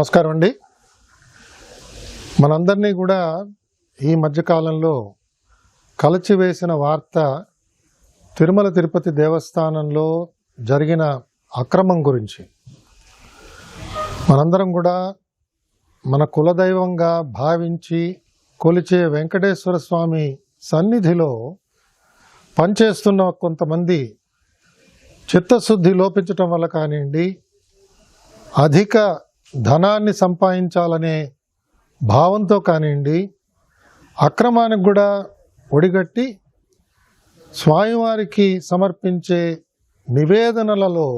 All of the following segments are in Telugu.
నమస్కారం అండి. మనందరినీ కూడా ఈ మధ్యకాలంలో కలచివేసిన వార్త తిరుమల తిరుపతి దేవస్థానంలో జరిగిన అక్రమం గురించి. మనందరం కూడా మన కులదైవంగా భావించి కొలిచే వెంకటేశ్వర స్వామి సన్నిధిలో పనిచేస్తున్న కొంతమంది చిత్తశుద్ధి లోపించటం వల్ల కానివ్వండి, అధిక ధనాన్ని సంపాదించాలనే భావంతో కానివ్వండి, అక్రమానికి కూడా ఒడిగట్టి స్వామివారికి సమర్పించే నివేదనలలో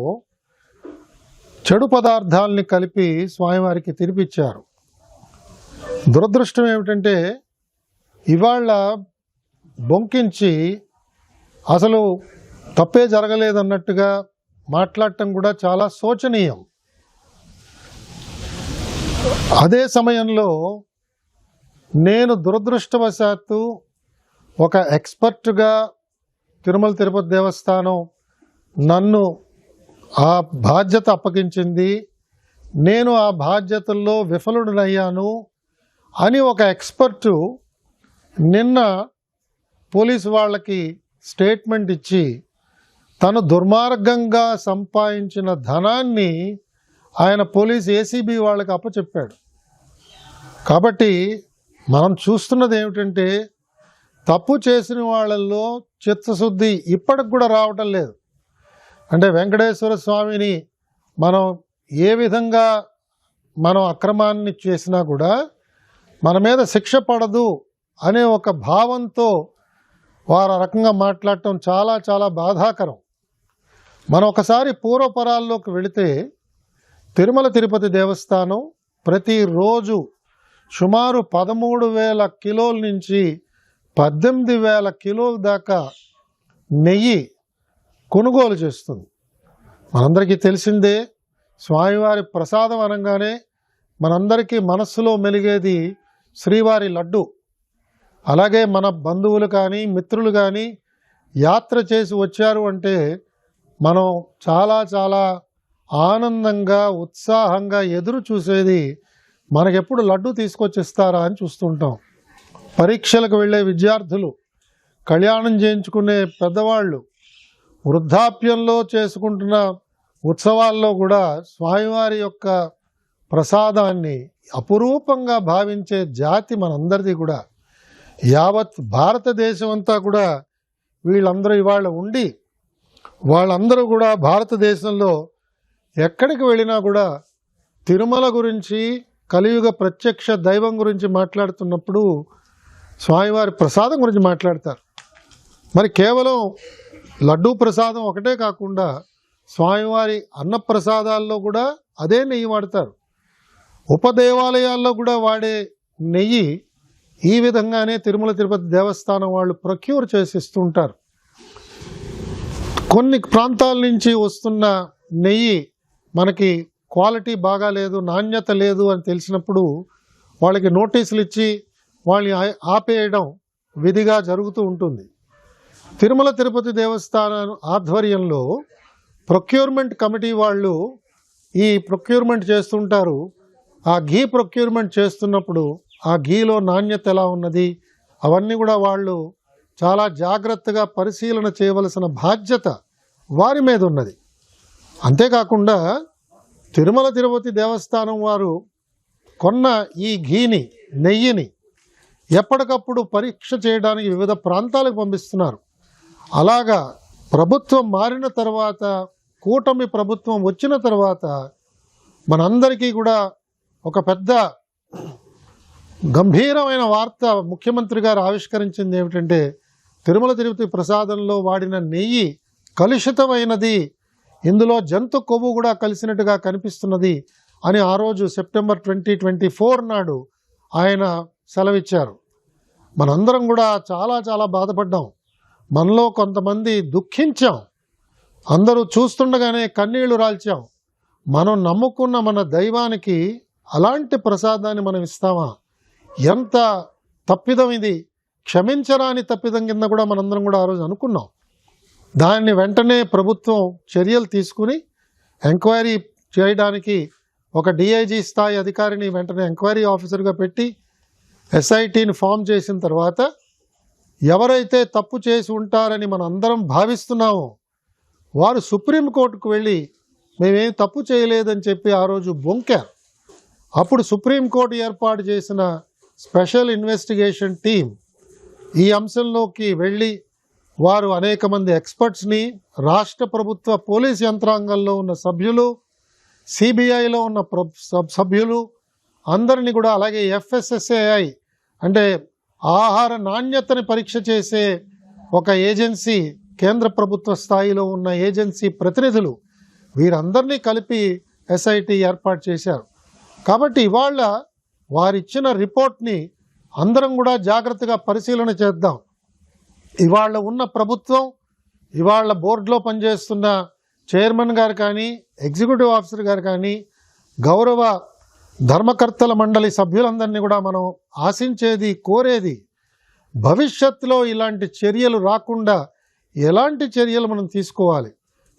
చెడు పదార్థాలని కలిపి స్వామివారికి తినిపించారు. దురదృష్టం ఏమిటంటే ఇవాళ బొంకించి అసలు తప్పే జరగలేదన్నట్టుగా మాట్లాడటం కూడా చాలా శోచనీయం. అదే సమయంలో నేను దురదృష్టవశాత్తు ఒక ఎక్స్పర్ట్గా తిరుమల తిరుపతి దేవస్థానం నన్ను ఆ బాధ్యత అప్పగించింది, నేను ఆ బాధ్యతల్లో విఫలుడనయ్యాను అని ఒక ఎక్స్పర్టు నిన్న పోలీసు వాళ్ళకి స్టేట్మెంట్ ఇచ్చి తను దుర్మార్గంగా సంపాదించిన ధనాన్ని ఆయన పోలీస్ ఏసీబీ వాళ్ళకి అప్పచెప్పాడు. కాబట్టి మనం చూస్తున్నది ఏమిటంటే తప్పు చేసిన వాళ్ళల్లో చిత్తశుద్ధి ఇప్పటికి కూడా రావటం లేదు. అంటే వెంకటేశ్వర స్వామిని మనం ఏ విధంగా మనం అక్రమాన్ని చేసినా కూడా మన మీద శిక్ష పడదు అనే ఒక భావంతో వారు ఆ రకంగా మాట్లాడటం చాలా చాలా బాధాకరం. మనం ఒకసారి పూర్వపరాల్లోకి వెళితే తిరుమల తిరుపతి దేవస్థానం ప్రతిరోజు సుమారు 13,000 కిలోల నుంచి 18,000 కిలోల దాకా నెయ్యి కొనుగోలు చేస్తుంది. మనందరికీ తెలిసిందే, స్వామివారి ప్రసాదం అనగానే మనందరికీ మనస్సులో మెలిగేది శ్రీవారి లడ్డు. అలాగే మన బంధువులు కానీ మిత్రులు కానీ యాత్ర చేసి వచ్చారు అంటే మనం చాలా చాలా ఆనందంగా ఉత్సాహంగా ఎదురు చూసేది మనకెప్పుడు లడ్డు తీసుకొచ్చిస్తారా అని చూస్తుంటాం. పరీక్షలకు వెళ్ళే విద్యార్థులు, కళ్యాణం చేయించుకునే పెద్దవాళ్ళు, వృద్ధాప్యంలో చేసుకుంటున్న ఉత్సవాల్లో కూడా స్వామివారి యొక్క ప్రసాదాన్ని అపురూపంగా భావించే జాతి మనందరిది కూడా. యావత్ భారతదేశం అంతా కూడా వీళ్ళందరూ ఇవాళ ఉండి వాళ్ళందరూ కూడా భారతదేశంలో ఎక్కడికి వెళ్ళినా కూడా తిరుమల గురించి, కలియుగ ప్రత్యక్ష దైవం గురించి మాట్లాడుతున్నప్పుడు స్వామివారి ప్రసాదం గురించి మాట్లాడతారు. మరి కేవలం లడ్డూ ప్రసాదం ఒకటే కాకుండా స్వామివారి అన్న ప్రసాదాల్లో కూడా అదే నెయ్యి వాడతారు. ఉపదేవాలయాల్లో కూడా వాడే నెయ్యి ఈ విధంగానే తిరుమల తిరుపతి దేవస్థానం వాళ్ళు ప్రొక్యూర్ చేసి ఇస్తుంటారు. కొన్ని ప్రాంతాల నుంచి వస్తున్న నెయ్యి మనకి క్వాలిటీ బాగా లేదు, నాణ్యత లేదు అని తెలిసినప్పుడు వాళ్ళకి నోటీసులు ఇచ్చి వాళ్ళని ఆపేయడం విధిగా జరుగుతూ ఉంటుంది. తిరుమల తిరుపతి దేవస్థానం ఆధ్వర్యంలో ప్రొక్యూర్మెంట్ కమిటీ వాళ్ళు ఈ ప్రొక్యూర్మెంట్ చేస్తుంటారు. ఆ ఘీ ప్రొక్యూర్మెంట్ చేస్తున్నప్పుడు ఆ ఘీలో నాణ్యత ఎలా ఉన్నది అవన్నీ కూడా వాళ్ళు చాలా జాగ్రత్తగా పరిశీలన చేయవలసిన బాధ్యత వారి మీద ఉన్నది. అంతేకాకుండా తిరుమల తిరుపతి దేవస్థానం వారు కొన్న ఈ ఘీని, నెయ్యిని ఎప్పటికప్పుడు పరీక్ష చేయడానికి వివిధ ప్రాంతాలకు పంపిస్తున్నారు. అలాగా ప్రభుత్వం మారిన తర్వాత, కూటమి ప్రభుత్వం వచ్చిన తర్వాత మనందరికీ కూడా ఒక పెద్ద గంభీరమైన వార్త ముఖ్యమంత్రి గారు ఆవిష్కరించింది ఏమిటంటే తిరుమల తిరుపతి ప్రసాదంలో వాడిన నెయ్యి కలుషితమైనది, ఇందులో జంతు కొవ్వు కూడా కలిసినట్టుగా కనిపిస్తున్నది అని ఆ రోజు సెప్టెంబర్ 2024 నాడు ఆయన సెలవిచ్చారు. మనందరం కూడా చాలా చాలా బాధపడ్డాం. మనలో కొంతమంది దుఃఖించాం. అందరూ చూస్తుండగానే కన్నీళ్లు రాల్చాం. మనం నమ్ముకున్న మన దైవానికి అలాంటి ప్రసాదాన్ని మనం ఇస్తామా? ఎంత తప్పిదం ఇది! క్షమించరాని తప్పిదం కింద కూడా మనందరం కూడా ఆ రోజు అనుకున్నాం. దాన్ని వెంటనే ప్రభుత్వం చర్యలు తీసుకుని ఎంక్వైరీ చేయడానికి ఒక డిఐజీ స్థాయి అధికారిని వెంటనే ఎంక్వైరీ ఆఫీసర్గా పెట్టి ఎస్ఐటిని ఫామ్ చేసిన తర్వాత ఎవరైతే తప్పు చేసి ఉంటారని మనం అందరం భావిస్తున్నామో వారు సుప్రీంకోర్టుకు వెళ్ళి మేమేం తప్పు చేయలేదని చెప్పి ఆ రోజు బొంకారు. అప్పుడు సుప్రీంకోర్టు ఏర్పాటు చేసిన స్పెషల్ ఇన్వెస్టిగేషన్ టీం ఈ అంశంలోకి వెళ్ళి వారు అనేక మంది ఎక్స్పర్ట్స్ని, రాష్ట్ర ప్రభుత్వ పోలీస్ యంత్రాంగంలో ఉన్న సభ్యులు, సిబిఐలో ఉన్న సభ్యులు అందరినీ కూడా, అలాగే FSSAI అంటే ఆహార నాణ్యతని పరీక్ష చేసే ఒక ఏజెన్సీ, కేంద్ర ప్రభుత్వ స్థాయిలో ఉన్న ఏజెన్సీ ప్రతినిధులు, వీరందరినీ కలిపి SIT ఏర్పాటు చేశారు. కాబట్టి ఇవాళ వారిచ్చిన రిపోర్ట్ని అందరం కూడా జాగ్రత్తగా పరిశీలన చేద్దాం. ఇవాళ ఉన్న ప్రభుత్వం, ఇవాళ బోర్డులో పనిచేస్తున్న చైర్మన్ గారు కానీ, ఎగ్జిక్యూటివ్ ఆఫీసర్ గారు కానీ, గౌరవ ధర్మకర్తల మండలి సభ్యులందరినీ కూడా మనం ఆశించేది, కోరేది, భవిష్యత్తులో ఇలాంటి చర్యలు రాకుండా ఎలాంటి చర్యలు మనం తీసుకోవాలి.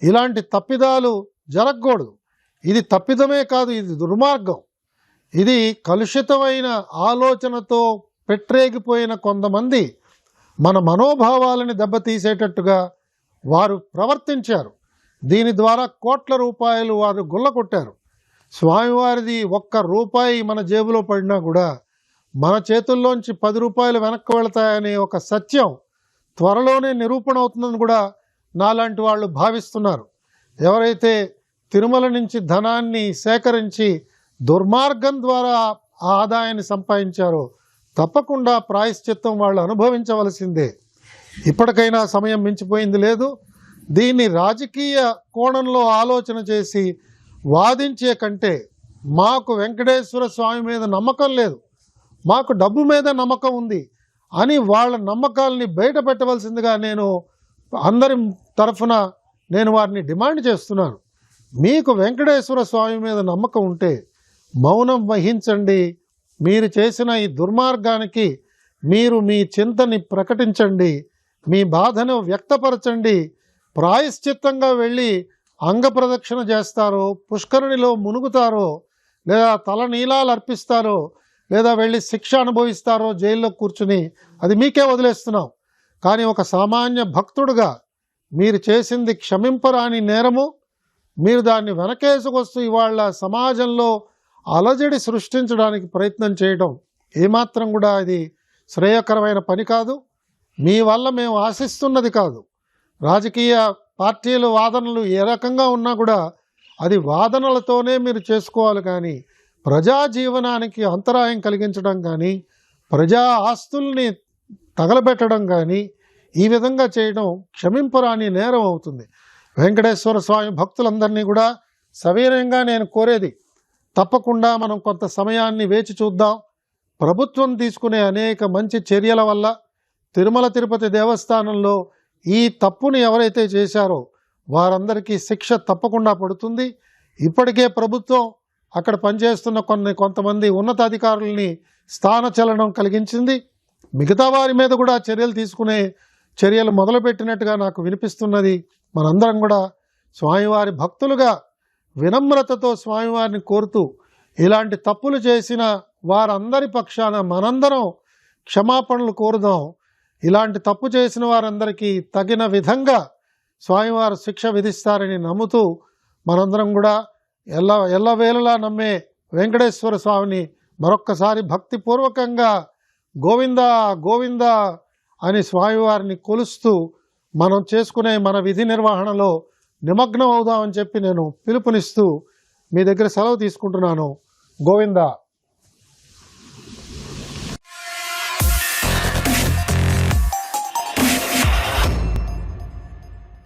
ఇలాంటి తప్పిదాలు జరగకూడదు. ఇది తప్పిదమే కాదు, ఇది దుర్మార్గం. ఇది కలుషితమైన ఆలోచనతో పెట్టరేగిపోయిన కొంతమంది మన మనోభావాలని దెబ్బతీసేటట్టుగా వారు ప్రవర్తించారు. దీని ద్వారా కోట్ల రూపాయలు వారు గుల్లకొట్టారు. స్వామివారిది ఒక్క రూపాయి మన జేబులో పడినా కూడా మన చేతుల్లోంచి 10 రూపాయలు వెనక్కి వెళతాయనే ఒక సత్యం త్వరలోనే నిరూపణ అవుతుందని కూడా నాలాంటి వాళ్ళు భావిస్తున్నారు. ఎవరైతే తిరుమల నుంచి ధనాన్ని సేకరించి దుర్మార్గం ద్వారా ఆ ఆదాయాన్ని సంపాదించారో తప్పకుండా ప్రాయశ్చిత్తం వాళ్ళు అనుభవించవలసిందే. ఇప్పటికైనా సమయం మించిపోయింది లేదు. దీన్ని రాజకీయ కోణంలో ఆలోచన చేసి వాదించే కంటే మాకు వెంకటేశ్వర స్వామి మీద నమ్మకం లేదు, మాకు డబ్బు మీద నమ్మకం ఉంది అని వాళ్ళ నమ్మకాలని బయట పెట్టవలసిందిగా నేను అందరి తరఫున నేను వారిని డిమాండ్ చేస్తున్నాను. మీకు వెంకటేశ్వర స్వామి మీద నమ్మకం ఉంటే మౌనం వహించండి. మీరు చేసిన ఈ దుర్మార్గానికి మీరు మీ చింతని ప్రకటించండి, మీ బాధను వ్యక్తపరచండి. ప్రాయశ్చిత్తంగా వెళ్ళి అంగప్రదక్షిణ చేస్తారో, పుష్కరిణిలో మునుగుతారో, లేదా తలనీలాలు అర్పిస్తారో, లేదా వెళ్ళి శిక్ష అనుభవిస్తారో జైల్లో కూర్చుని, అది మీకే వదిలేస్తున్నాం. కానీ ఒక సామాన్య భక్తుడుగా మీరు చేసింది క్షమింపరాని నేరము. మీరు దాన్ని వెనకేసుకొస్తూ ఇవాళ సమాజంలో అలజడి సృష్టించడానికి ప్రయత్నం చేయడం ఏమాత్రం కూడా అది శ్రేయకరమైన పని కాదు. మీ వల్ల మేము ఆశిస్తున్నది కాదు. రాజకీయ పార్టీల వాదనలు ఏ రకంగా ఉన్నా కూడా అది వాదనలతోనే మీరు చేసుకోవాలి. కానీ ప్రజా జీవనానికి అంతరాయం కలిగించడం కానీ, ప్రజా ఆస్తుల్ని తగలబెట్టడం కానీ ఈ విధంగా చేయడం క్షమింపరాని నేరం అవుతుంది. వెంకటేశ్వర స్వామి భక్తులందరినీ కూడా సవినయంగా నేను కోరేది, తప్పకుండా మనం కొంత సమయాన్ని వేచి చూద్దాం. ప్రభుత్వం తీసుకునే అనేక మంచి చర్యల వల్ల తిరుమల తిరుపతి దేవస్థానంలో ఈ తప్పుని ఎవరైతే చేశారో వారందరికీ శిక్ష తప్పకుండా పడుతుంది. ఇప్పటికే ప్రభుత్వం అక్కడ పనిచేస్తున్న కొంతమంది ఉన్నతాధికారుల్ని స్థానచలనం కలిగించింది. మిగతా వారి మీద కూడా చర్యలు తీసుకునే చర్యలు మొదలుపెట్టినట్టుగా నాకు వినిపిస్తున్నది. మనందరం కూడా స్వామివారి భక్తులుగా వినమ్రతతో స్వామివారిని కోరుతూ ఇలాంటి తప్పులు చేసిన వారందరి పక్షాన మనందరం క్షమాపణలు కోరుదాం. ఇలాంటి తప్పు చేసిన వారందరికీ తగిన విధంగా స్వామివారు శిక్ష విధిస్తారని నమ్ముతూ మనందరం కూడా ఎల్లవేళలా నమ్మే వెంకటేశ్వర స్వామిని మరొక్కసారి భక్తిపూర్వకంగా గోవిందా గోవిందా అని స్వామివారిని కొలుస్తూ మనం చేసుకునే మన విధి నిర్వహణలో నిమగ్నం అవుదామని చెప్పి నేను పిలుపునిస్తూ మీ దగ్గర సెలవు తీసుకుంటున్నాను. గోవిందా.